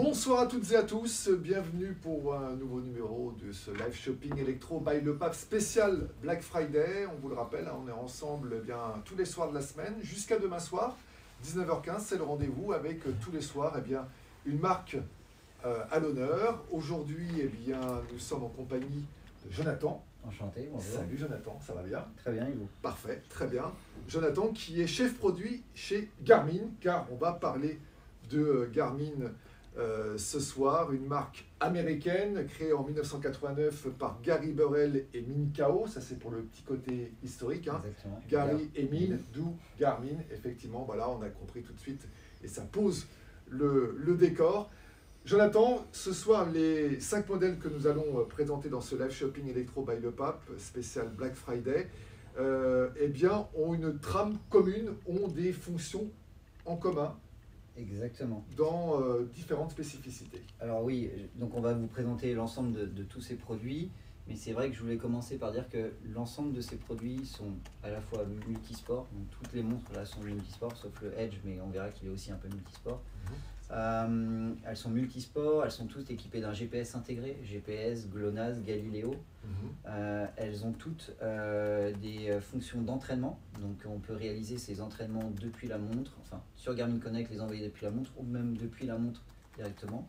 Bonsoir à toutes et à tous, bienvenue pour un nouveau numéro de ce live shopping électro by Le Pape spécial Black Friday. On vous le rappelle, on est ensemble tous les soirs de la semaine jusqu'à demain soir, 19h15, c'est le rendez-vous avec tous les soirs une marque à l'honneur. Aujourd'hui, nous sommes en compagnie de Jonathan. Enchanté, bonjour. Salut Jonathan, ça va bien? Très bien, et vous? Parfait, très bien. Jonathan qui est chef produit chez Garmin, car on va parler de Garmin ce soir, une marque américaine créée en 1989 par Gary Burrell et Min Kao. Ça c'est pour le petit côté historique. Exactement. Gary et Min, d'où Garmin. Effectivement, voilà, on a compris tout de suite et ça pose le décor. Jonathan, ce soir, les 5 modèles que nous allons présenter dans ce live shopping électro by Le Pape, spécial Black Friday, ont une trame commune, ont des fonctions en commun. Exactement. Dans différentes spécificités. Alors oui, donc on va vous présenter l'ensemble de tous ces produits, mais c'est vrai que je voulais commencer par dire que l'ensemble de ces produits sont à la fois multisports, donc toutes les montres là sont multisports, sauf le Edge, mais on verra qu'il est aussi un peu multisport. Elles sont multisports, elles sont toutes équipées d'un GPS intégré, GPS, GLONASS, Galileo. Elles ont toutes des fonctions d'entraînement, donc on peut réaliser ces entraînements depuis la montre, enfin sur Garmin Connect, les envoyer depuis la montre ou même depuis la montre directement.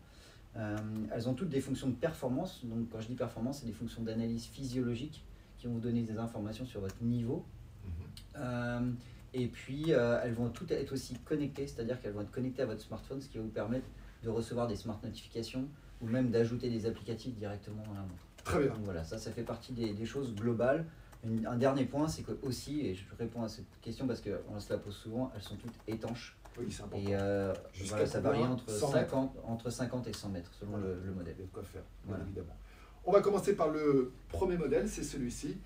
Elles ont toutes des fonctions de performance, donc quand je dis performance, c'est des fonctions d'analyse physiologique qui vont vous donner des informations sur votre niveau. Et puis, elles vont toutes être aussi connectées, c'est-à-dire qu'elles vont être connectées à votre smartphone, ce qui va vous permettre de recevoir des smart notifications ou même d'ajouter des applicatifs directement dans la montre. Très bien. Donc voilà, ça fait partie des choses globales. Un dernier point, c'est que aussi, et je réponds à cette question parce qu'on se la pose souvent, elles sont toutes étanches. Oui, c'est important. Et voilà, ça varie entre 50 et 100 mètres selon le modèle. Il y a de quoi faire, voilà. Évidemment. On va commencer par le premier modèle, c'est celui-ci.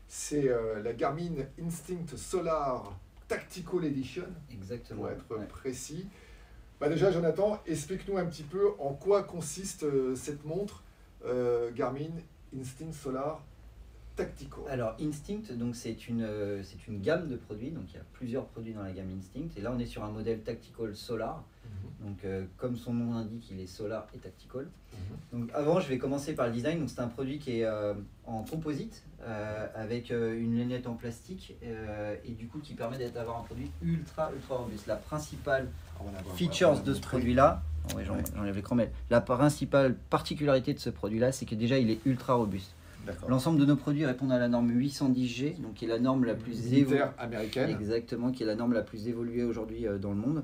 C'est la Garmin Instinct Solar Tactical Edition. Exactement. Pour être précis. Déjà, Jonathan, explique-nous un petit peu en quoi consiste cette montre Garmin Instinct Solar Tactical. Alors Instinct, donc c'est une gamme de produits, donc il y a plusieurs produits dans la gamme Instinct, et là on est sur un modèle Tactical Solar. Donc comme son nom l'indique, il est solar et tactical. Donc avant, je vais commencer par le design. Donc c'est un produit qui est en composite avec une lainette en plastique et du coup qui permet d'avoir un produit ultra robuste. La principale feature de ce produit-là, j'enlève l'écran, mais la principale particularité de ce produit-là, c'est que déjà il est ultra robuste. L'ensemble de nos produits répondent à la norme 810G, donc qui est la norme la plus évoluée américaine. Exactement, qui est la norme la plus évoluée aujourd'hui dans le monde.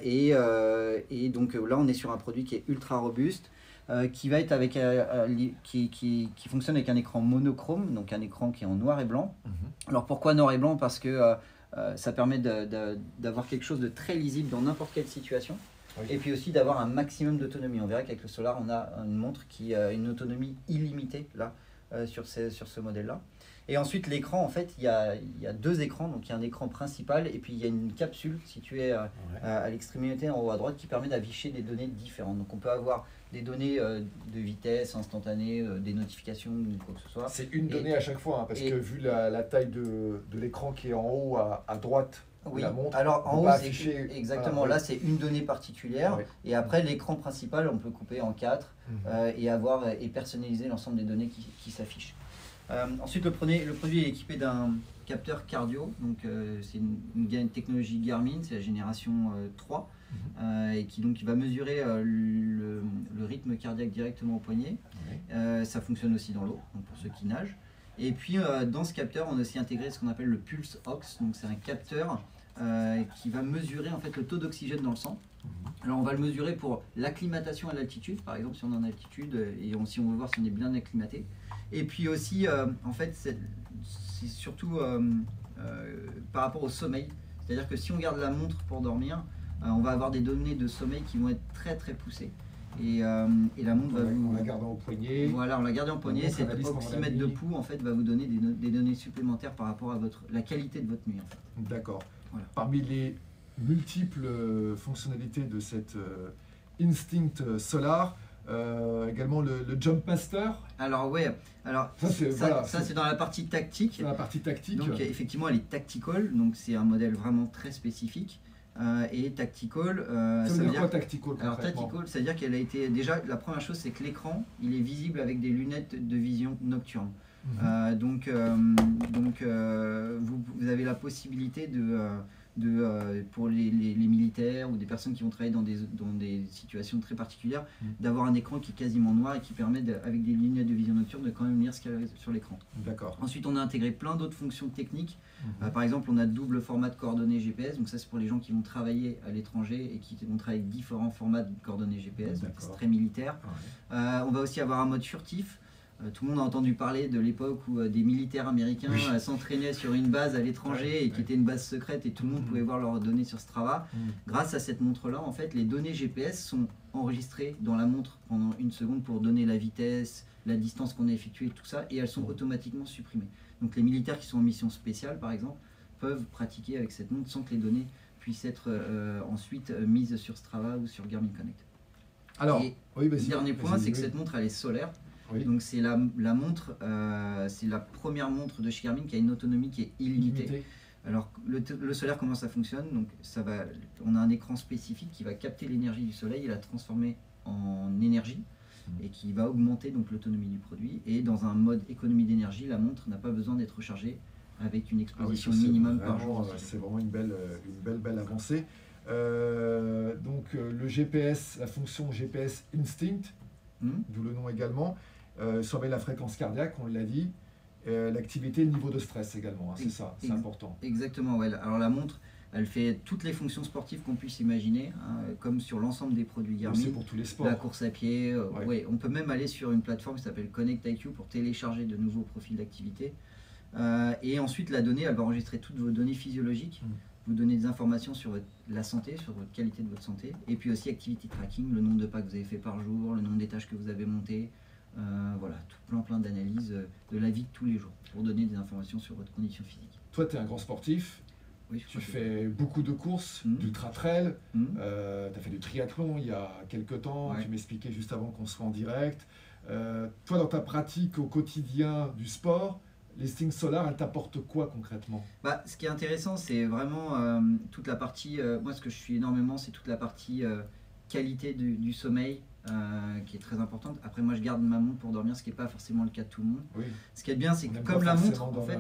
Et donc là on est sur un produit qui est ultra robuste, qui va être avec qui fonctionne avec un écran monochrome, donc un écran qui est en noir et blanc. Alors pourquoi noir et blanc? Parce que ça permet d'avoir quelque chose de très lisible dans n'importe quelle situation. Et puis aussi d'avoir un maximum d'autonomie. On verra qu'avec le Solar on a une montre qui a une autonomie illimitée là sur ce modèle là. Et ensuite l'écran, en fait, il y a 2 écrans, donc il y a un écran principal et puis il y a une capsule située à l'extrémité en haut à droite qui permet d'afficher des données différentes. Donc on peut avoir des données de vitesse instantanée, des notifications ou quoi que ce soit. C'est une donnée à chaque fois, parce que vu la taille de l'écran qui est en haut à droite, oui, la montre, alors en haut, afficher, exactement, là c'est une donnée particulière, et après l'écran principal, on peut couper en 4 et personnaliser l'ensemble des données qui s'affichent. Ensuite, le produit est équipé d'un capteur cardio, donc c'est une technologie Garmin, c'est la génération 3, et qui va mesurer le rythme cardiaque directement au poignet. Ça fonctionne aussi dans l'eau, donc pour ceux qui nagent. Et puis dans ce capteur, on a aussi intégré ce qu'on appelle le Pulse Ox, donc c'est un capteur qui va mesurer en fait le taux d'oxygène dans le sang. Alors on va le mesurer pour l'acclimatation à l'altitude, par exemple si on est en altitude et si on veut voir si on est bien acclimaté. Et puis aussi, en fait, c'est surtout par rapport au sommeil. C'est-à-dire que si on garde la montre pour dormir, on va avoir des données de sommeil qui vont être très poussées. Et la montre va vous... En la gardant au poignet. Voilà, on la garde en poignet. Cet oxymètre de pouls en fait, va vous donner des données supplémentaires par rapport à la qualité de votre nuit. En fait. D'accord. Voilà. Parmi les multiples fonctionnalités de cette Instinct Solar, également le Jump Master. Alors ça c'est dans la partie tactique. Dans la partie tactique. Donc effectivement elle est tactical, donc c'est un modèle vraiment très spécifique. Et Tactical, ça veut dire quoi Tactical? Alors Tactical, ça veut dire qu'elle a été... Déjà, la première chose, c'est que l'écran, il est visible avec des lunettes de vision nocturne. Donc vous avez la possibilité pour les militaires ou des personnes qui vont travailler dans des situations très particulières, d'avoir un écran qui est quasiment noir et qui permet, avec des lunettes de vision nocturne, de quand même lire ce qu'il y a sur l'écran. D'accord. Ensuite, on a intégré plein d'autres fonctions techniques. Par exemple, on a double format de coordonnées GPS, donc ça c'est pour les gens qui vont travailler à l'étranger et qui vont travailler avec différents formats de coordonnées GPS, donc c'est très militaire. On va aussi avoir un mode furtif. Tout le monde a entendu parler de l'époque où des militaires américains s'entraînaient sur une base à l'étranger et qui était une base secrète et tout le monde pouvait voir leurs données sur Strava. Grâce à cette montre-là, en fait, les données GPS sont enregistrées dans la montre pendant une seconde pour donner la vitesse, la distance qu'on a effectuée, tout ça, et elles sont automatiquement supprimées. Donc les militaires qui sont en mission spéciale, par exemple, peuvent pratiquer avec cette montre sans que les données puissent être ensuite mises sur Strava ou sur Garmin Connect. Alors, le dernier point, c'est que cette montre, elle est solaire. Donc c'est la montre, c'est la première montre de chez Garmin qui a une autonomie qui est illimitée. Alors le solaire, comment ça fonctionne? Donc on a un écran spécifique qui va capter l'énergie du soleil et la transformer en énergie et qui va augmenter donc l'autonomie du produit. Et dans un mode économie d'énergie, la montre n'a pas besoin d'être rechargée avec une exposition minimum par jour. C'est vraiment une belle avancée. Donc le GPS, la fonction GPS Instinct, d'où le nom également. Surveille la fréquence cardiaque, on l'a dit, l'activité et le niveau de stress également, c'est ça, c'est important. Exactement, ouais. Alors la montre, elle fait toutes les fonctions sportives qu'on puisse imaginer, comme sur l'ensemble des produits Garmin. C'est pour tous les sports. La course à pied, on peut même aller sur une plateforme qui s'appelle Connect IQ pour télécharger de nouveaux profils d'activité. Et ensuite, la donnée, elle va enregistrer toutes vos données physiologiques, vous donner des informations sur la santé, sur votre qualité de votre santé, et puis aussi activity tracking, le nombre de pas que vous avez fait par jour, le nombre des tâches que vous avez montées. Voilà, plein d'analyses de la vie de tous les jours pour donner des informations sur votre condition physique. Toi, tu es un grand sportif, tu fais beaucoup de courses, d'ultra-trail, tu as fait du triathlon il y a quelques temps, tu m'expliquais juste avant qu'on soit en direct. Toi, dans ta pratique au quotidien du sport, l'Instinct Solar, elle t'apporte quoi concrètement? Ce qui est intéressant, c'est vraiment toute la partie, moi ce que je suis énormément, c'est toute la partie qualité du sommeil, qui est très importante. Après, moi je garde ma montre pour dormir, ce qui n'est pas forcément le cas de tout le monde. Ce qui est bien, c'est que comme la montre, en fait,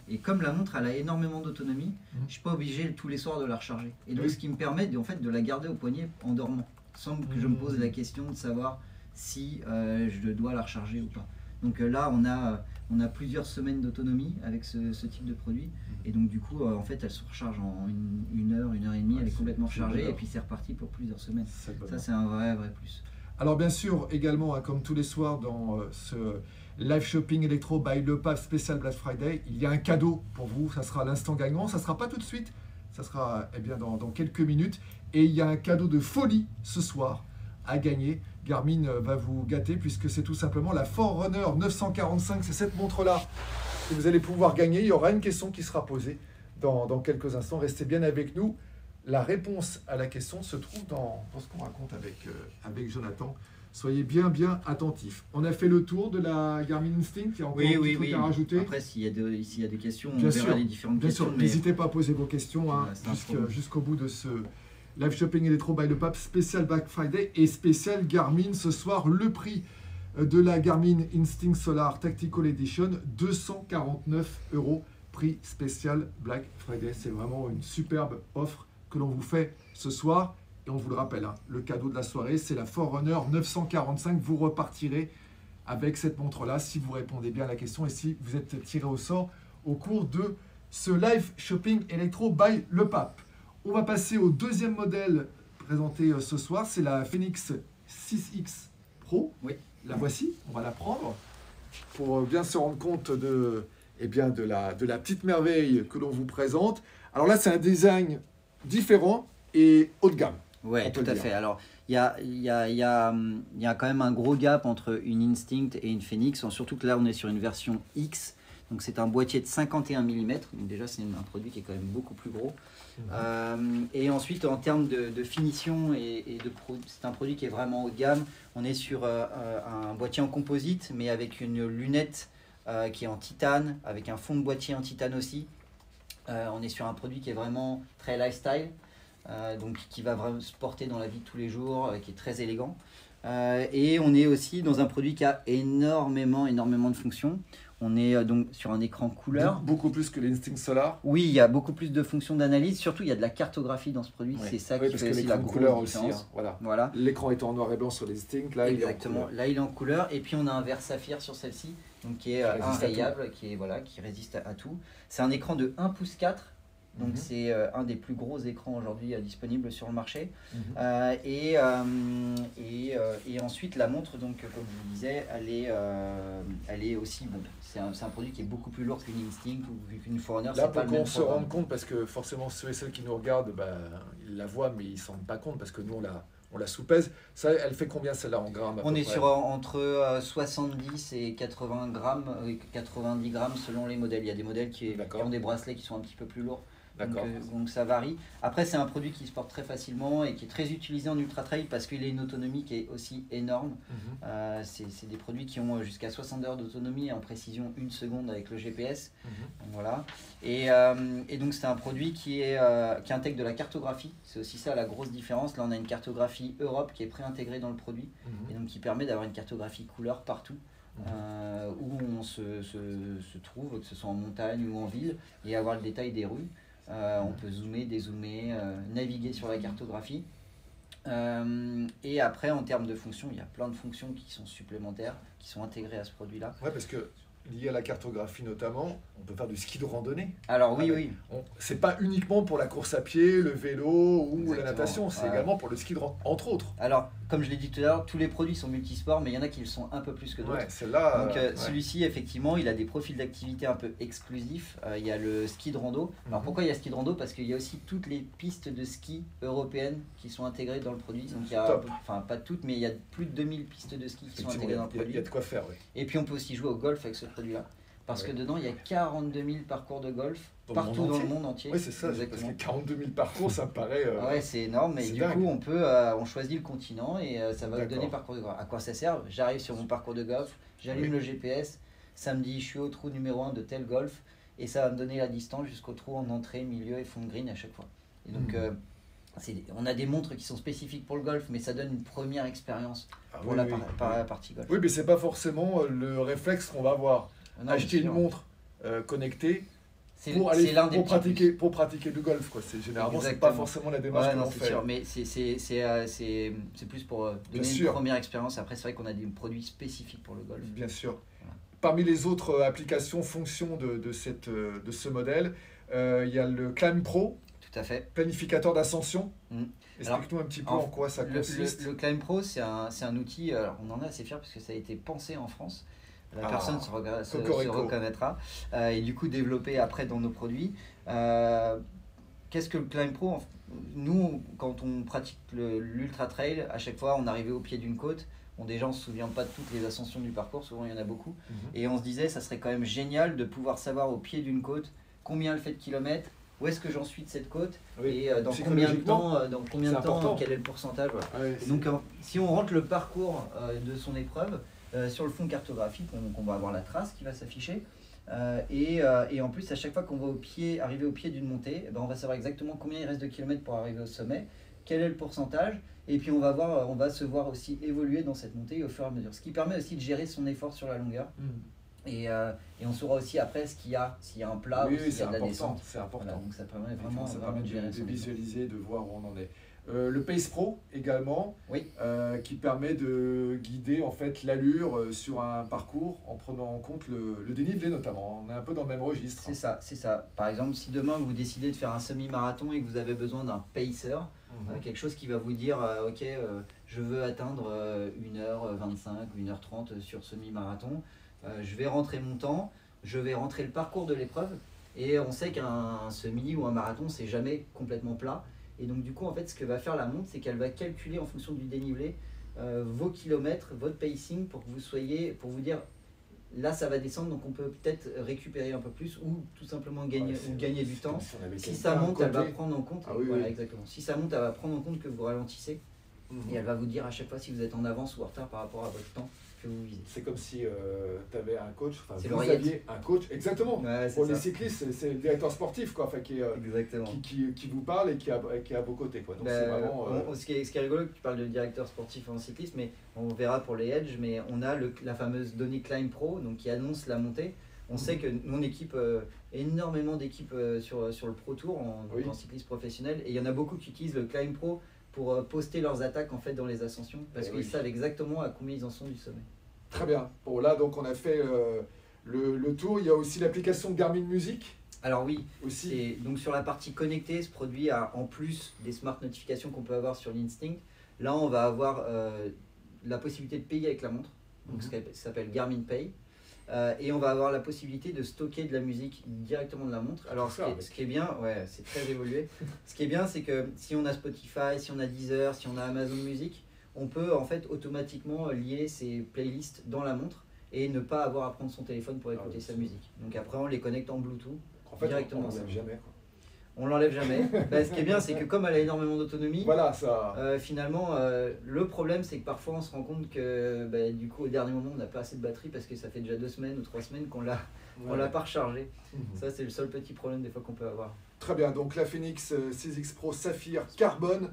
et comme la montre, elle a énormément d'autonomie, je ne suis pas obligé tous les soirs de la recharger. Et donc, ce qui me permet de la garder au poignet en dormant, sans que je me pose la question de savoir si je dois la recharger ou pas. Donc là, on a plusieurs semaines d'autonomie avec ce type de produit. Et donc du coup, en fait, elle se recharge en une heure et demie, elle est complètement rechargée et puis c'est reparti pour plusieurs semaines. Ça, c'est un vrai plus. Alors bien sûr, également, comme tous les soirs dans ce live shopping électro by Le Pape spécial Black Friday, il y a un cadeau pour vous. Ça sera l'instant gagnant. Ça ne sera pas tout de suite, ça sera dans quelques minutes. Et il y a un cadeau de folie ce soir à gagner. Garmin va vous gâter puisque c'est tout simplement la Forerunner 945. C'est cette montre-là que vous allez pouvoir gagner. Il y aura une question qui sera posée dans quelques instants. Restez bien avec nous. La réponse à la question se trouve dans ce qu'on raconte avec Jonathan. Soyez bien attentifs. On a fait le tour de la Garmin Instinct. Il y a encore un petit truc à rajouter. Après, s'il y a des questions, on verra les différentes questions. Bien sûr, n'hésitez pas à poser vos questions jusqu'au bout de ce live shopping électro by Le Pape spécial Black Friday et spécial Garmin ce soir. Le prix de la Garmin Instinct Solar Tactical Edition, 249 €, prix spécial Black Friday. C'est vraiment une superbe offre que l'on vous fait ce soir. Et on vous le rappelle, le cadeau de la soirée, c'est la Forerunner 945. Vous repartirez avec cette montre-là si vous répondez bien à la question et si vous êtes tiré au sort au cours de ce live shopping électro by Le Pape. On va passer au deuxième modèle présenté ce soir. C'est la Fenix 6X Pro. La voici, on va la prendre pour bien se rendre compte de la petite merveille que l'on vous présente. Alors là, c'est un design différent et haut de gamme. Oui, tout à fait. Alors, il y a quand même un gros gap entre une Instinct et une Fenix, surtout que là, on est sur une version X. Donc, c'est un boîtier de 51 mm. Donc, déjà, c'est un produit qui est quand même beaucoup plus gros. Et ensuite, en termes de finition, c'est un produit qui est vraiment haut de gamme. On est sur un boîtier en composite, mais avec une lunette qui est en titane, avec un fond de boîtier en titane aussi. On est sur un produit qui est vraiment très lifestyle. donc qui va vraiment se porter dans la vie de tous les jours, qui est très élégant. Et on est aussi dans un produit qui a énormément de fonctions. On est donc sur un écran couleur. Beaucoup plus que l'Instinct Solar. Oui, il y a beaucoup plus de fonctions d'analyse. Surtout, il y a de la cartographie dans ce produit. Ouais. C'est ça oui, qui fait aussi la grosse couleur différence. aussi, hein. Voilà. L'écran est en noir et blanc sur l'Instinct. Là, exactement. Là, il est en couleur. Et puis, on a un verre saphir sur celle-ci, donc qui est inrayable, qui résiste à tout. C'est un écran de 1,4 pouce. Donc c'est un des plus gros écrans aujourd'hui disponibles sur le marché. Et ensuite la montre, donc comme je vous disais, elle est aussi bon. C'est un produit qui est beaucoup plus lourd qu'une Instinct ou qu'une Forerunner. Là, pour qu'on se rende compte, parce que forcément ceux et celles qui nous regardent, ils la voient, mais ils ne s'en rendent pas compte parce que nous on la sous-pèse. Ça, elle fait combien celle-là en grammes? On est sur entre 70 et 80 grammes, 90 grammes selon les modèles. Il y a des modèles qui ont des bracelets qui sont un petit peu plus lourds. Donc ça varie. Après, c'est un produit qui se porte très facilement et qui est très utilisé en ultra trail parce qu'il a une autonomie qui est aussi énorme. C'est des produits qui ont jusqu'à 60 heures d'autonomie en précision 1 seconde avec le GPS. Donc, voilà. Et donc c'est un produit qui intègre de la cartographie. C'est aussi ça la grosse différence. Là, on a une cartographie Europe qui est préintégrée dans le produit et donc qui permet d'avoir une cartographie couleur partout. Où on se trouve, que ce soit en montagne ou en ville, et avoir le détail des rues. On peut zoomer, dézoomer, naviguer sur la cartographie. Et après, en termes de fonctions, il y a plein de fonctions qui sont supplémentaires, qui sont intégrées à ce produit-là. Ouais, parce que lié à la cartographie notamment, on peut faire du ski de randonnée. Alors oui. C'est pas uniquement pour la course à pied, le vélo ou Exactement. la natation, c'est également pour le ski de entre autres. Alors, comme je l'ai dit tout à l'heure, tous les produits sont multisports, mais il y en a qui le sont un peu plus que d'autres. Ouais, celle-là. Donc celui-ci, effectivement, il a des profils d'activité un peu exclusifs. Il y a le ski de rando. Alors pourquoi il y a ski de rando? Parce qu'il y a aussi toutes les pistes de ski européennes qui sont intégrées dans le produit. Donc il y a, enfin pas toutes, mais il y a plus de 2000 pistes de ski qui sont intégrées dans le produit. Il y a de quoi faire, oui. Et puis on peut aussi jouer au golf avec ce produit-là. Parce que dedans, il y a 42 000 parcours de golf partout dans le monde entier. Oui, c'est ça, parce que 42 000 parcours, ça me paraît... ouais, c'est énorme, et du coup, on choisit le continent et ça va nous donner parcours de golf. À quoi ça sert? J'arrive sur mon parcours de golf, j'allume le GPS, ça me dit je suis au trou numéro 1 de tel golf, et ça va me donner la distance jusqu'au trou en entrée, milieu et fond de green à chaque fois. Et donc, on a des montres qui sont spécifiques pour le golf, mais ça donne une première expérience pour la partie golf. Oui, mais c'est pas forcément le réflexe qu'on va avoir. Acheter une montre connectée pour pratiquer du golf, quoi. Généralement c'est pas forcément la démarche que l'on fait. Sûr, mais c'est plus pour donner une première expérience. Après, c'est vrai qu'on a des produits spécifiques pour le golf. Bien sûr. Voilà. Parmi les autres applications, fonctions de ce modèle, il y a le Climb Pro. Tout à fait. Planificateur d'ascension. Explique-nous un petit peu en quoi ça consiste. Le Climb Pro, c'est un outil, alors on en est assez fiers parce que ça a été pensé en France. La personne se reconnaîtra et du coup développé après dans nos produits. Qu'est-ce que le Climb Pro? Nous, quand on pratique l'ultra trail, à chaque fois on arrivait au pied d'une côte. Déjà on se souvient pas de toutes les ascensions du parcours, souvent il y en a beaucoup. Et on se disait ça serait quand même génial de pouvoir savoir au pied d'une côte combien elle fait de kilomètres, où est-ce que j'en suis de cette côte, et dans combien de temps, quel est le pourcentage. Voilà. Donc si on rentre le parcours de son épreuve, sur le fond cartographique, on va avoir la trace qui va s'afficher. Et en plus, à chaque fois qu'on va arriver au pied d'une montée, on va savoir exactement combien il reste de kilomètres pour arriver au sommet, quel est le pourcentage, et puis on va se voir aussi évoluer dans cette montée au fur et à mesure. Ce qui permet aussi de gérer son effort sur la longueur. Et on saura aussi après s'il y a un plat ou s'il y a de la descente. C'est important. Voilà, donc ça permet vraiment de gérer de visualiser, de voir où on en est. Le Pace Pro également, qui permet de guider en fait l'allure sur un parcours en prenant en compte le dénivelé notamment. On est un peu dans le même registre. C'est ça. Par exemple, si demain vous décidez de faire un semi-marathon et que vous avez besoin d'un pacer, quelque chose qui va vous dire ok, je veux atteindre 1h25 ou 1h30 sur semi-marathon, je vais rentrer mon temps, je vais rentrer le parcours de l'épreuve, et on sait qu'un semi ou un marathon c'est jamais complètement plat. Et donc du coup, en fait, ce que va faire la montre, c'est qu'elle va calculer en fonction du dénivelé vos kilomètres, votre pacing, pour vous dire là ça va descendre, donc on peut peut-être récupérer un peu plus ou tout simplement gagner du temps. Si ça monte, elle va prendre en compte. Exactement. Si ça monte, elle va prendre en compte que vous ralentissez et elle va vous dire à chaque fois si vous êtes en avance ou en retard par rapport à votre temps que vous visez. C'est comme si tu avais un coach, enfin c'est vous aviez un coach, exactement. Ouais, pour les cyclistes, c'est le directeur sportif quoi, enfin, qui vous parle et qui est à vos côtés. Quoi. Donc, c'est vraiment, ce qui est rigolo, tu parles de directeur sportif en cyclisme, mais on verra pour les Edge, mais on a la fameuse donnée Climb Pro donc, qui annonce la montée. On sait que nous on équipe énormément d'équipes sur le Pro Tour en cyclisme professionnel et il y en a beaucoup qui utilisent le Climb Pro pour poster leurs attaques en fait dans les ascensions parce qu'ils savent exactement à combien ils en sont du sommet. Très bien. Bon là donc on a fait le tour. Il y a aussi l'application Garmin Music. Alors oui, aussi. Donc sur la partie connectée, ce produit a en plus des smart notifications qu'on peut avoir sur l'Instinct. Là on va avoir la possibilité de payer avec la montre, donc ça s'appelle Garmin Pay. Et on va avoir la possibilité de stocker de la musique directement de la montre. Alors ce qui est bien, c'est très évolué. Ce qui est bien, c'est que si on a Spotify, si on a Deezer, si on a Amazon Music, on peut en fait automatiquement lier ses playlists dans la montre et ne pas avoir à prendre son téléphone pour écouter sa musique. Donc après on les connecte en Bluetooth directement. On l'enlève jamais. Ce qui est bien, c'est que comme elle a énormément d'autonomie, finalement, le problème, c'est que parfois on se rend compte que du coup, au dernier moment, on n'a pas assez de batterie parce que ça fait déjà 2 semaines ou 3 semaines qu'on l'a pas rechargé. Ça, c'est le seul petit problème des fois qu'on peut avoir. Très bien. Donc la Fenix 6X Pro Saphir Carbone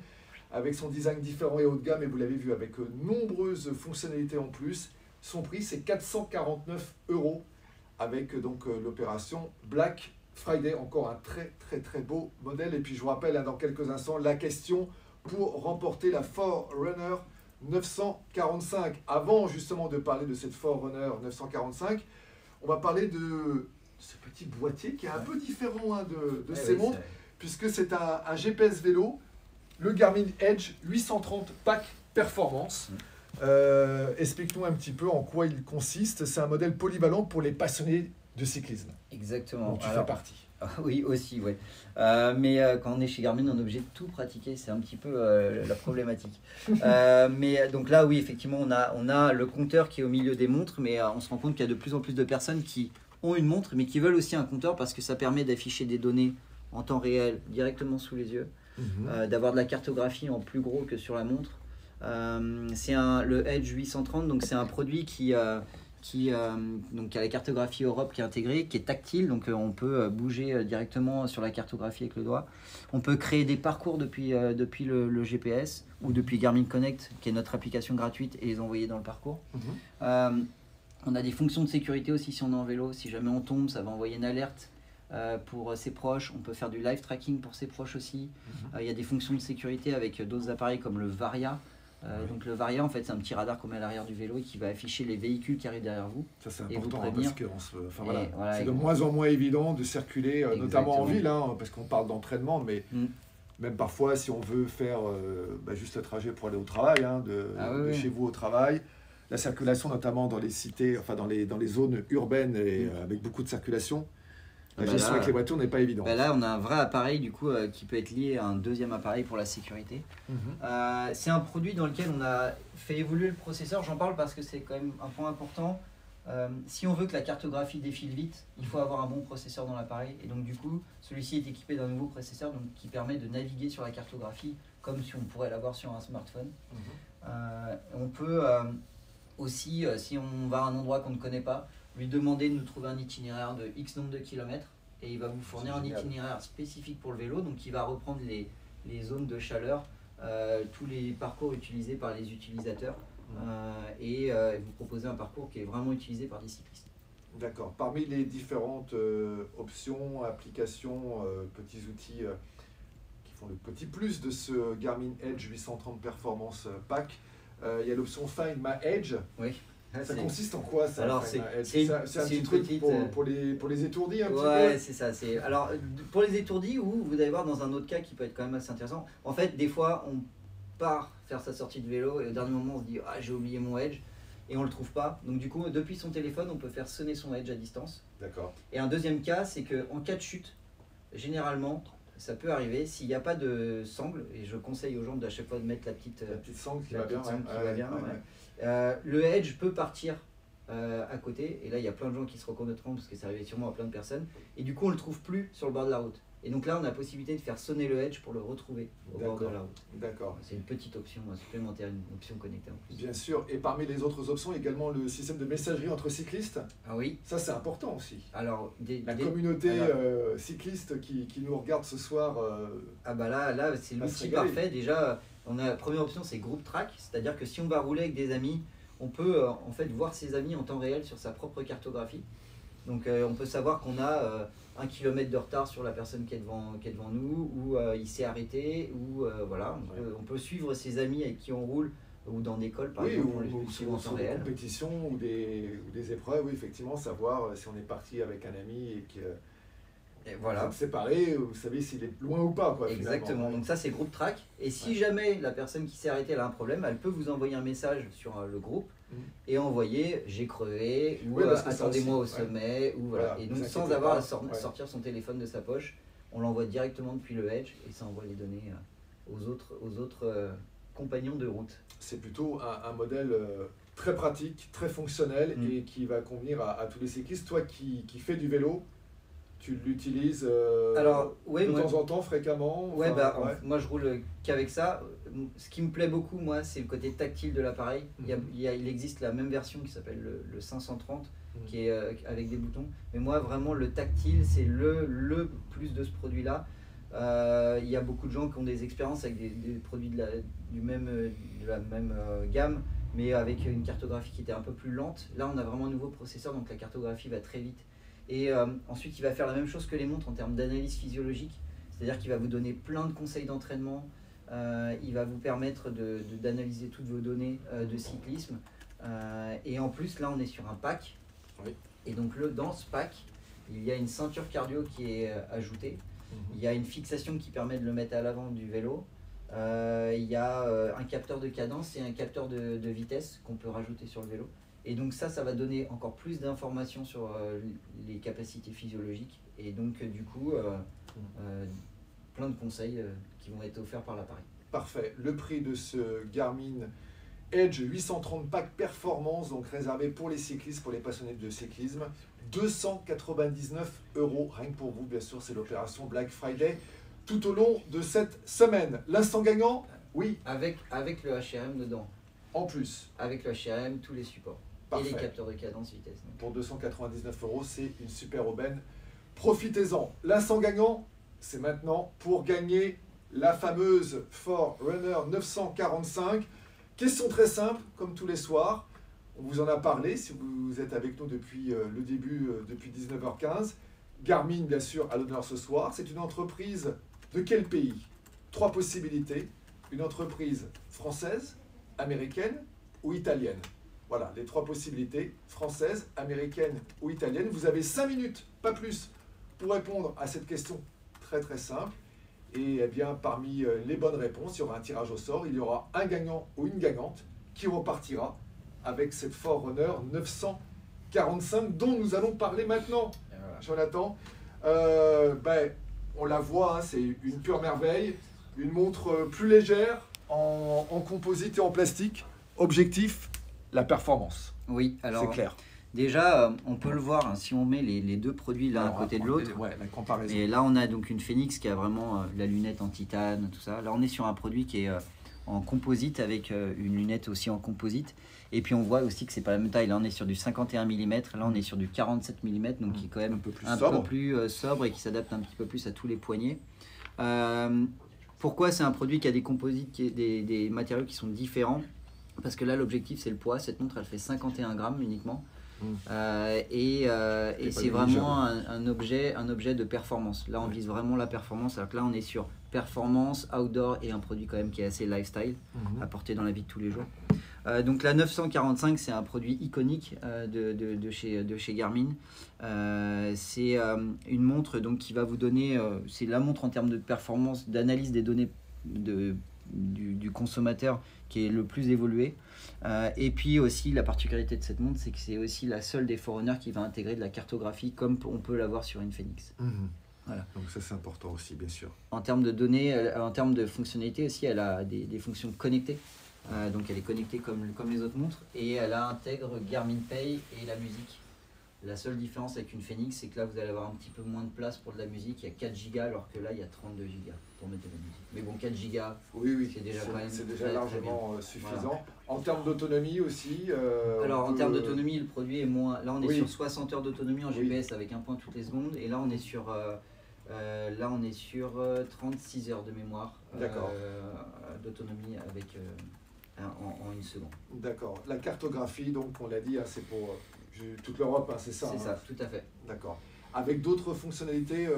avec son design différent et haut de gamme, et vous l'avez vu, avec nombreuses fonctionnalités en plus. Son prix, c'est 449 € avec donc l'opération Black Friday, encore un très beau modèle. Et puis je vous rappelle dans quelques instants la question pour remporter la Forerunner 945. Avant justement de parler de cette Forerunner 945, on va parler de ce petit boîtier qui est un peu différent de ces montres, puisque c'est un GPS vélo, le Garmin Edge 830 Pack Performance. Explique-nous un petit peu en quoi il consiste. C'est un modèle polyvalent pour les passionnés de cyclisme. Exactement. Donc tu fais partie. Oui, aussi, oui. Mais quand on est chez Garmin, on est obligé de tout pratiquer. C'est un petit peu la problématique. Mais donc là, oui, effectivement, on a le compteur qui est au milieu des montres, mais on se rend compte qu'il y a de plus en plus de personnes qui ont une montre, mais qui veulent aussi un compteur parce que ça permet d'afficher des données en temps réel directement sous les yeux, d'avoir de la cartographie en plus gros que sur la montre. C'est le Edge 830, donc c'est un produit qui a la cartographie Europe qui est intégrée, qui est tactile, donc on peut bouger directement sur la cartographie avec le doigt. On peut créer des parcours depuis le GPS ou depuis Garmin Connect, qui est notre application gratuite, et les envoyer dans le parcours. On a des fonctions de sécurité aussi si on est en vélo. Si jamais on tombe, ça va envoyer une alerte pour ses proches. On peut faire du live tracking pour ses proches aussi. Il y a des fonctions de sécurité avec d'autres appareils comme le Varia. Donc le Varia, en fait, c'est un petit radar qu'on met à l'arrière du vélo et qui va afficher les véhicules qui arrivent derrière vous. Ça c'est important parce que c'est de moins en moins évident de circuler, notamment en ville, parce qu'on parle d'entraînement, mais même parfois si on veut faire juste le trajet pour aller au travail, de chez vous au travail, la circulation notamment dans les cités, enfin dans les zones urbaines et avec beaucoup de circulation. La gestion avec les voitures n'est pas évidente. Là, on a un vrai appareil du coup qui peut être lié à un deuxième appareil pour la sécurité. C'est un produit dans lequel on a fait évoluer le processeur. J'en parle parce que c'est quand même un point important. Si on veut que la cartographie défile vite, il faut avoir un bon processeur dans l'appareil. Et donc du coup, celui-ci est équipé d'un nouveau processeur qui permet de naviguer sur la cartographie comme si on pourrait l'avoir sur un smartphone. On peut aussi, si on va à un endroit qu'on ne connaît pas, lui demander de nous trouver un itinéraire de X nombre de kilomètres et il va vous fournir un itinéraire spécifique pour le vélo, donc il va reprendre les zones de chaleur, tous les parcours utilisés par les utilisateurs et vous proposer un parcours qui est vraiment utilisé par des cyclistes. D'accord. Parmi les différentes options, applications, petits outils qui font le petit plus de ce Garmin Edge 830 Performance Pack, il y a l'option Find My Edge. Oui. Ça consiste en quoi ça? Alors c'est un petit truc pour les étourdis un petit peu. Ouais, c'est ça. Alors pour les étourdis, ou vous allez voir dans un autre cas qui peut être quand même assez intéressant. En fait, des fois, on part faire sa sortie de vélo et au dernier moment, on se dit « Ah, j'ai oublié mon Edge » et on le trouve pas. Donc du coup, depuis son téléphone, on peut faire sonner son Edge à distance. D'accord. Et un deuxième cas, c'est qu'en cas de chute, généralement, ça peut arriver s'il n'y a pas de sangle, et je conseille aux gens à chaque fois de mettre la petite sangle qui va bien. Le Edge peut partir à côté, et là il y a plein de gens qui se reconnaîtront parce que ça arrivait sûrement à plein de personnes, et du coup on le trouve plus sur le bord de la route. Et donc là, on a la possibilité de faire sonner le Edge pour le retrouver au bord de la route. D'accord. C'est une petite option supplémentaire, une option connectée en plus. Bien sûr. Et parmi les autres options, également le système de messagerie entre cyclistes. Ah oui. Ça, c'est important aussi. Alors, la communauté cycliste qui nous regarde ce soir. Ah bah là c'est l'outil parfait. Déjà, la première option, c'est Group Track. C'est-à-dire que si on va rouler avec des amis, on peut en fait voir ses amis en temps réel sur sa propre cartographie. Donc on peut savoir qu'on a 1 kilomètre de retard sur la personne qui est devant nous, ou il s'est arrêté, ou voilà, on peut suivre ses amis avec qui on roule, ou dans des cols par exemple, ou sur des compétitions ou des épreuves, oui, effectivement, savoir si on est parti avec un ami et que voilà. vous êtes séparés, vous savez s'il est loin ou pas. Quoi, exactement, donc ça c'est Group Track, et si jamais la personne qui s'est arrêtée elle a un problème, elle peut vous envoyer un message sur le groupe, et envoyer j'ai crevé, ou attendez-moi au sommet, ou voilà. Et donc sans avoir à sortir son téléphone de sa poche, on l'envoie directement depuis le Edge, et ça envoie les données aux autres compagnons de route. C'est plutôt un modèle très pratique, très fonctionnel, et qui va convenir à tous les cyclistes. Toi qui fais du vélo, tu l'utilises de temps en temps, fréquemment? Moi je roule qu'avec ça. Ce qui me plaît beaucoup, moi, c'est le côté tactile de l'appareil. Il existe la même version qui s'appelle le 530, qui est avec des boutons. Mais moi, vraiment, le tactile, c'est le plus de ce produit-là. Il y a beaucoup de gens qui ont des expériences avec des produits de la même gamme, mais avec une cartographie qui était un peu plus lente. Là, on a vraiment un nouveau processeur, donc la cartographie va très vite. Et ensuite, il va faire la même chose que les montres en termes d'analyse physiologique, c'est-à-dire qu'il va vous donner plein de conseils d'entraînement, il va vous permettre d'analyser toutes vos données de cyclisme, et en plus, là, on est sur un pack, et donc dans ce pack, il y a une ceinture cardio qui est ajoutée, il y a une fixation qui permet de le mettre à l'avant du vélo, il y a un capteur de cadence et un capteur de vitesse qu'on peut rajouter sur le vélo. Et donc ça va donner encore plus d'informations sur les capacités physiologiques, et donc du coup plein de conseils qui vont être offerts par l'appareil. Parfait. Le prix de ce Garmin Edge 830 Pack Performance, donc réservé pour les cyclistes, pour les passionnés de cyclisme, 299 €, rien que pour vous, bien sûr, c'est l'opération Black Friday tout au long de cette semaine. L'instant gagnant, oui. Avec le HRM dedans. En plus. Avec le HRM, tous les supports. Parfait. Et les capteurs de cadence vitesse. Donc. Pour 299 €, c'est une super aubaine. Profitez-en. L'instant gagnant, c'est maintenant pour gagner la fameuse Forerunner 945. Question très simple, comme tous les soirs. On vous en a parlé si vous êtes avec nous depuis le début, depuis 19h15. Garmin, bien sûr, à l'honneur ce soir. C'est une entreprise de quel pays? 3 possibilités. Une entreprise française, américaine ou italienne. Voilà, les 3 possibilités, française, américaine ou italienne. Vous avez 5 minutes, pas plus, pour répondre à cette question très très simple. Et eh bien, parmi les bonnes réponses, il y aura un tirage au sort. Il y aura un gagnant ou une gagnante qui repartira avec cette Forerunner 945 dont nous allons parler maintenant. Voilà. Jonathan, on la voit, hein, c'est une pure merveille. Une montre plus légère, en composite et en plastique. Objectif, la performance. Oui, alors c'est clair. Déjà, on peut le voir, hein, si on met les deux produits l'un à côté de l'autre. Ouais, la comparaison. Et là, on a donc une Phoenix qui a vraiment la lunette en titane, tout ça. Là, on est sur un produit qui est en composite, avec une lunette aussi en composite. Et puis, on voit aussi que c'est pas la même taille. Là, on est sur du 51 mm. Là, on est sur du 47 mm, donc qui est quand même un peu plus sobre et qui s'adapte un petit peu plus à tous les poignets. Pourquoi c'est un produit qui a des composites, des matériaux qui sont différents? Parce que là, l'objectif, c'est le poids. Cette montre, elle fait 51 grammes uniquement. Et c'est vraiment un objet de performance. Là, on vise vraiment la performance. Alors que là, on est sur performance, outdoor et un produit quand même qui est assez lifestyle à porter dans la vie de tous les jours. Donc la 945, c'est un produit iconique de chez Garmin. C'est une montre donc, qui va vous donner, c'est la montre en termes de performance, d'analyse des données du consommateur qui est le plus évolué. Et puis aussi la particularité de cette montre, c'est que c'est aussi la seule des Forerunner qui va intégrer de la cartographie comme on peut l'avoir sur une Phoenix. Voilà. Donc ça c'est important aussi, bien sûr. En termes de données, en termes de fonctionnalité aussi, elle a des fonctions connectées. Donc elle est connectée comme les autres montres, et elle intègre Garmin Pay et la musique La seule différence avec une Phoenix, c'est que là, vous allez avoir un petit peu moins de place pour de la musique. Il y a 4 Go, alors que là, il y a 32 Go pour mettre de la musique. Mais bon, 4 Go, oui, c'est déjà quand même largement suffisant. Voilà. En Voilà. termes d'autonomie aussi alors, en termes d'autonomie, le produit est moins... Là, on est oui. sur 60 heures d'autonomie en GPS avec un point toutes les secondes. Et là, on est sur, 36 heures de mémoire d'autonomie avec... en une seconde. D'accord. La cartographie, donc, on l'a dit, hein, c'est pour toute l'Europe, hein, c'est ça? C'est ça, tout à fait. D'accord. Avec d'autres fonctionnalités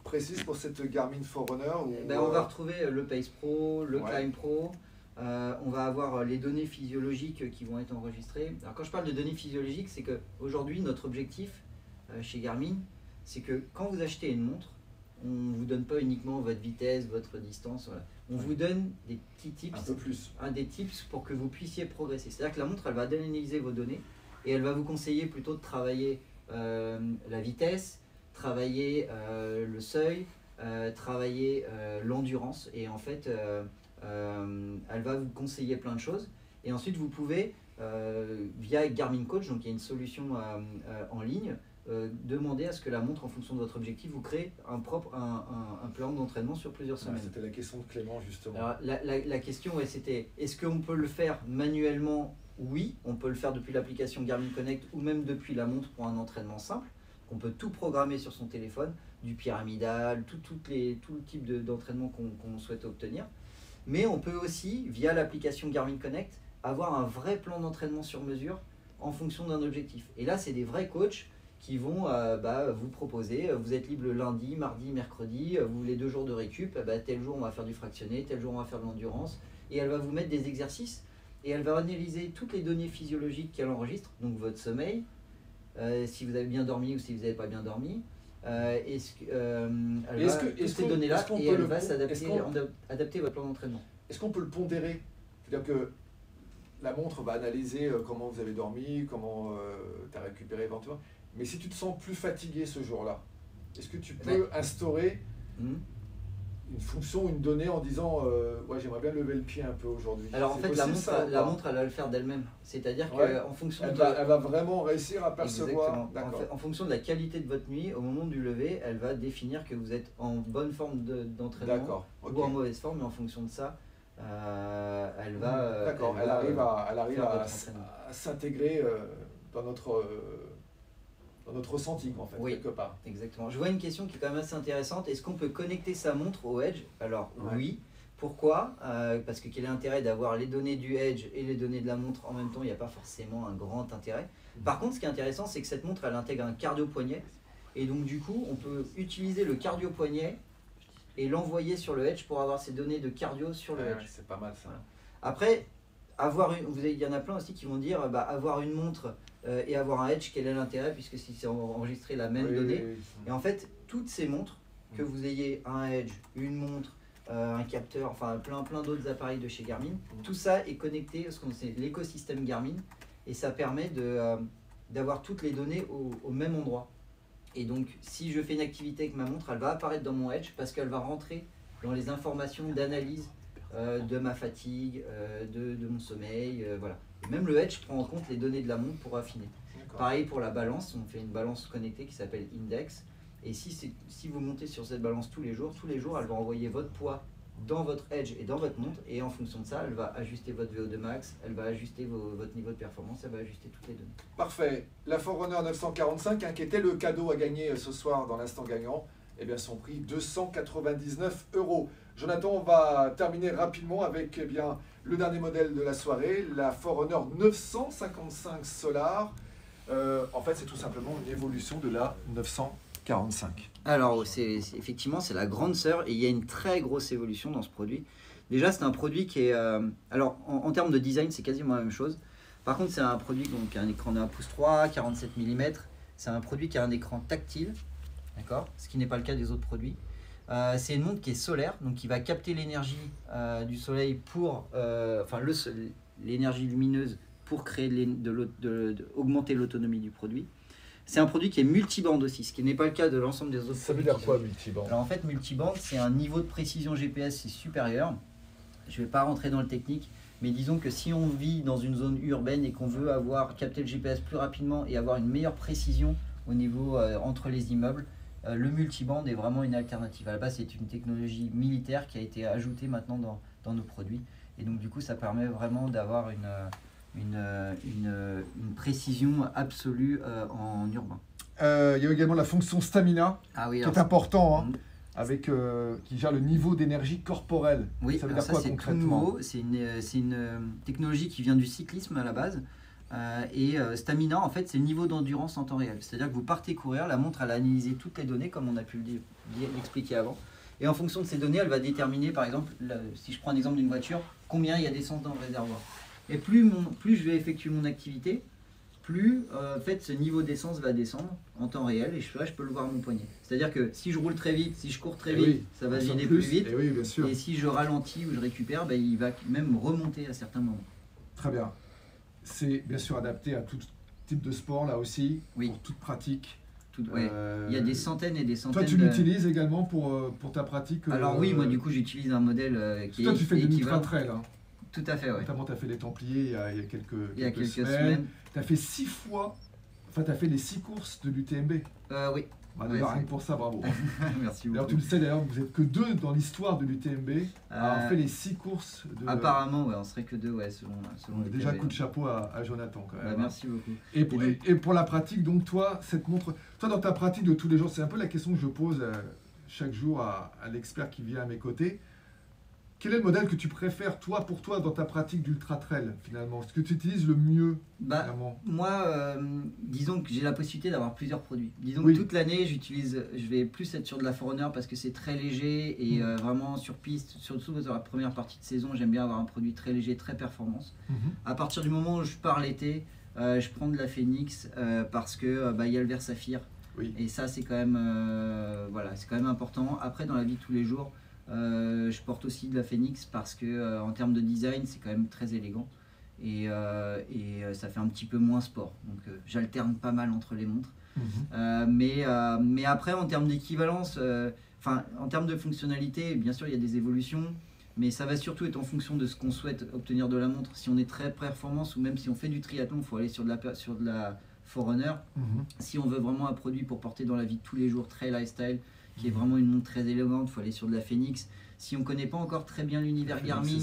précises pour cette Garmin Forerunner On va retrouver le Pace Pro, le Climb Pro. On va avoir les données physiologiques qui vont être enregistrées. Alors quand je parle de données physiologiques, c'est qu'aujourd'hui, notre objectif chez Garmin, c'est que quand vous achetez une montre, on ne vous donne pas uniquement votre vitesse, votre distance. Voilà. On vous donne des petits tips, un peu plus. Des tips pour que vous puissiez progresser. C'est-à-dire que la montre, elle va analyser vos données et elle va vous conseiller plutôt de travailler la vitesse, travailler le seuil, travailler l'endurance. Et en fait, elle va vous conseiller plein de choses. Et ensuite, vous pouvez, via Garmin Coach, donc il y a une solution en ligne, demander à ce que la montre, en fonction de votre objectif, vous crée un plan d'entraînement sur plusieurs semaines. C'était la question de Clément, justement. Alors, la question, c'était, est-ce qu'on peut le faire manuellement? Oui, on peut le faire depuis l'application Garmin Connect ou même depuis la montre pour un entraînement simple. On peut tout programmer sur son téléphone, du pyramidal, tout le type d'entraînement qu'on souhaite obtenir. Mais on peut aussi, via l'application Garmin Connect, avoir un vrai plan d'entraînement sur mesure en fonction d'un objectif. Et là, c'est des vrais coachs qui vont vous proposer, vous êtes libre le lundi, mardi, mercredi, vous voulez 2 jours de récup, tel jour on va faire du fractionné, tel jour on va faire de l'endurance, et elle va vous mettre des exercices, et elle va analyser toutes les données physiologiques qu'elle enregistre, donc votre sommeil, si vous avez bien dormi ou si vous n'avez pas bien dormi, toutes ces données-là, et elle va adapter votre plan d'entraînement. Est-ce qu'on peut le pondérer? C'est-à-dire que la montre va analyser comment vous avez dormi, comment tu as récupéré éventuellement. Mais si tu te sens plus fatigué ce jour-là, est-ce que tu peux instaurer une fonction, une donnée en disant j'aimerais bien lever le pied un peu aujourd'hui? Alors en fait, la montre, elle va le faire d'elle-même. C'est-à-dire qu'en fonction elle va vraiment réussir à percevoir. En fonction de la qualité de votre nuit, au moment du lever, elle va définir que vous êtes en bonne forme d'entraînement ou en mauvaise forme, mais en fonction de ça, elle va. D'accord, elle arrive à s'intégrer dans notre ressenti, en fait, quelque part. Exactement. Je vois une question qui est quand même assez intéressante. Est-ce qu'on peut connecter sa montre au Edge? Alors oui. Pourquoi? Parce que quel est l'intérêt d'avoir les données du Edge et les données de la montre en même temps? Il n'y a pas forcément un grand intérêt. Par contre, ce qui est intéressant, c'est que cette montre, elle intègre un cardio-poignet. Et donc du coup, on peut utiliser le cardio-poignet et l'envoyer sur le Edge pour avoir ces données de cardio sur le Edge. C'est pas mal ça. Voilà. Après, il y en a plein aussi qui vont dire avoir une montre et avoir un Edge, quel est l'intérêt, puisque si c'est enregistré la même donnée. Et en fait, toutes ces montres, que vous ayez un Edge, une montre, un capteur, enfin plein d'autres appareils de chez Garmin, tout ça est connecté à ce qu'on sait l'écosystème Garmin, et ça permet d'avoir toutes les données au même endroit. Et donc, si je fais une activité avec ma montre, elle va apparaître dans mon Edge parce qu'elle va rentrer dans les informations d'analyse de ma fatigue, de mon sommeil, voilà. Et même le Edge prend en compte les données de la montre pour affiner. Pareil pour la balance, on fait une balance connectée qui s'appelle Index. Et si vous montez sur cette balance tous les jours, elle va envoyer votre poids dans votre Edge et dans votre montre. Et en fonction de ça, elle va ajuster votre VO2 max, elle va ajuster votre niveau de performance, elle va ajuster toutes les données. Parfait. La Forerunner 945, qui était le cadeau à gagner ce soir dans l'instant gagnant, eh bien son prix 299 €. Jonathan, on va terminer rapidement avec le dernier modèle de la soirée, la Forerunner 955 Solar. En fait, c'est tout simplement une évolution de la 945. Alors, effectivement, c'est la grande sœur et il y a une très grosse évolution dans ce produit. Déjà, c'est un produit qui est... alors, en termes de design, c'est quasiment la même chose. Par contre, c'est un produit qui a un écran de 1,3 pouce, 47 mm. C'est un produit qui a un écran tactile, d'accord, ce qui n'est pas le cas des autres produits. C'est une montre qui est solaire, donc qui va capter l'énergie du soleil pour... l'énergie lumineuse pour créer augmenter l'autonomie du produit. C'est un produit qui est multibande aussi, ce qui n'est pas le cas de l'ensemble des autres produits. Ça veut dire quoi, multibande? Alors en fait, multibande, c'est un niveau de précision GPS supérieur. Je ne vais pas rentrer dans le technique, Mais disons que si on vit dans une zone urbaine et qu'on veut capter le GPS plus rapidement et avoir une meilleure précision au niveau entre les immeubles, le multiband est vraiment une alternative. À la base, c'est une technologie militaire qui a été ajoutée maintenant dans nos produits. Et donc du coup, ça permet vraiment d'avoir une précision absolue en urbain. Il y a également la fonction stamina, qui est important, qui gère le niveau d'énergie corporelle. Oui, ça veut dire quoi concrètement? Tout nouveau. C'est une technologie qui vient du cyclisme à la base. Et stamina, en fait, c'est le niveau d'endurance en temps réel. C'est-à-dire que vous partez courir, la montre, elle a analysé toutes les données, comme on a pu l'expliquer avant. Et en fonction de ces données, elle va déterminer, par exemple, si je prends un exemple d'une voiture, combien il y a d'essence dans le réservoir. Et plus je vais effectuer mon activité, plus en fait, ce niveau d'essence va descendre en temps réel et je peux le voir à mon poignet. C'est-à-dire que si je roule très vite, si je cours très vite, ça va se vider plus vite. Et, bien sûr. Et si je ralentis ou je récupère, il va même remonter à certains moments. Très bien. C'est bien sûr adapté à tout type de sport là aussi, pour toute pratique. Il y a des centaines et des centaines. Toi, tu l'utilises également pour ta pratique? Alors oui, moi du coup, j'utilise un modèle qui toi, tu fais de l'ultra-trail. Tout à fait, oui. Notamment, tu as fait les Templiers il y a quelques semaines. Tu as fait 6 fois, enfin, tu as fait les 6 courses de l'UTMB. Oui. D'ailleurs, rien que pour ça, bravo. Merci beaucoup. D'ailleurs, tu le sais, vous n'êtes que 2 dans l'histoire de l'UTMB à avoir fait les 6 courses. Apparemment, on serait que 2, selon déjà, coup de chapeau à Jonathan, quand même. Merci beaucoup. Et pour la pratique, donc, toi, cette montre, toi, dans ta pratique de tous les jours, c'est un peu la question que je pose chaque jour à l'expert qui vient à mes côtés. Quel est le modèle que tu préfères, toi, pour toi, dans ta pratique d'ultra-trail, finalement? Ce que tu utilises le mieux, moi, disons que j'ai la possibilité d'avoir plusieurs produits. Disons que toute l'année, je vais plus être sur de la Forerunner parce que c'est très léger et vraiment sur piste, surtout dans la première partie de saison, j'aime bien avoir un produit très léger, très performance. À partir du moment où je pars l'été, je prends de la Phoenix parce que y a le verre saphir. Et ça, c'est quand même, c'est quand même important. Après, dans la vie de tous les jours, je porte aussi de la Phoenix parce que en termes de design c'est quand même très élégant et ça fait un petit peu moins sport, donc j'alterne pas mal entre les montres. Mais après en termes d'équivalence, en termes de fonctionnalité, bien sûr il y a des évolutions, mais ça va surtout être en fonction de ce qu'on souhaite obtenir de la montre. Si on est très performance ou même si on fait du triathlon, il faut aller sur de la Forerunner. Si on veut vraiment un produit pour porter dans la vie de tous les jours, très lifestyle, qui est vraiment une montre très élégante, il faut aller sur de la Phoenix. Si on ne connaît pas encore très bien l'univers Garmin,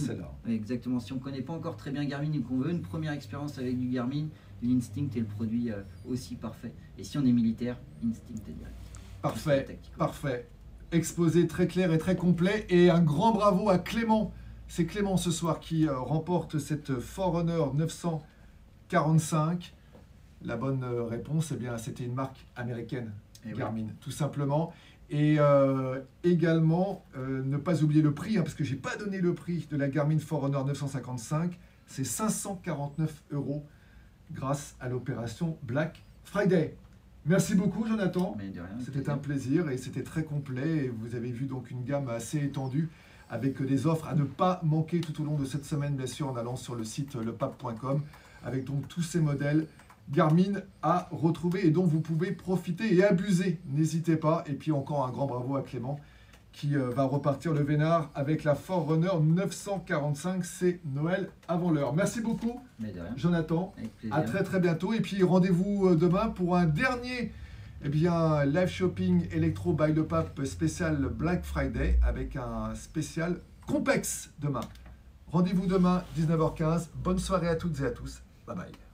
exactement, si on ne connaît pas encore très bien Garmin et qu'on veut une première expérience avec du Garmin, l'Instinct est le produit aussi parfait. Et si on est militaire, Instinct est direct. Parfait. Exposé très clair et très complet. Et un grand bravo à Clément. C'est Clément ce soir qui remporte cette Forerunner 945. La bonne réponse, c'était une marque américaine, Garmin, tout simplement. Et également, ne pas oublier le prix, parce que je n'ai pas donné le prix de la Garmin Forerunner 955, c'est 549 € grâce à l'opération Black Friday. Merci beaucoup Jonathan, c'était un plaisir et c'était très complet. Et vous avez vu donc une gamme assez étendue avec des offres à ne pas manquer tout au long de cette semaine, bien sûr, en allant sur le site lepape.com avec donc tous ces modèles Garmin à retrouver et dont vous pouvez profiter et abuser. N'hésitez pas. Et puis encore un grand bravo à Clément qui va repartir le vénard avec la Forerunner 945. C'est Noël avant l'heure. Merci beaucoup Jonathan. À très très bientôt. Et puis rendez-vous demain pour un dernier live shopping Electro by Le Pape spécial Black Friday avec un spécial Compex demain. Rendez-vous demain 19h15. Bonne soirée à toutes et à tous. Bye bye.